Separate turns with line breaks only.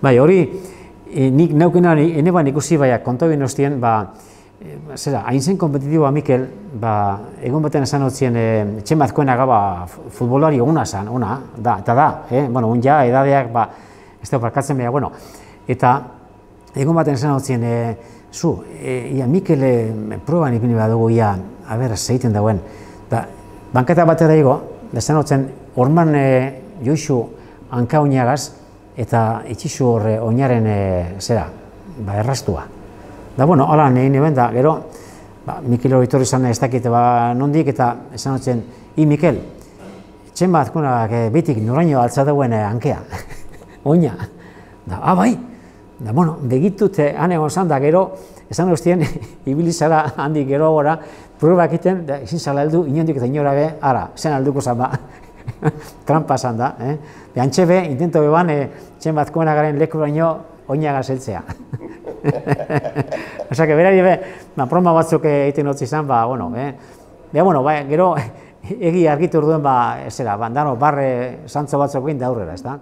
Bai, hori, nik neukenan, eneban ikusi baiak konto bin ostien, hain zen kompetitiboa Mikel, egun baten esan hotzien, Txematkoenaga futbolari ona zan, ona, eta da, bueno, un ja, edadeak, ez da parkatzen beha, bueno, eta egun baten esan hotzien, ia Mikel proban ipini behar dugu, ia, zeiten dauen, banketa batera ego, esan hotzen, orman joixu hanka oinagaz, eta itxizu horre oinaren, errastua. Da, bueno, hala nahi neben da, gero, Mikel hori torri zan ez dakite nondik, eta esan hotzen, Mikel, Txematkoenagak betik noraino altza dauen hankea, oina. Da, bai, da, bueno, begitut han egon zan da, gero, esan hostien, ibilizara handik gero gora, pruebak iten, ezin zala heldu, inondik eta inora be, ara, zen alduko zan trampa zan da. Antxe be, intento beban, Txematkoenagaren lekuraino oinagaz heltzea. Osa, berari be, proma batzuk egiten hotzi izan, bueno, gero egi argitu urduen, dano, barre zantzo batzuk egin da aurrera, ez da?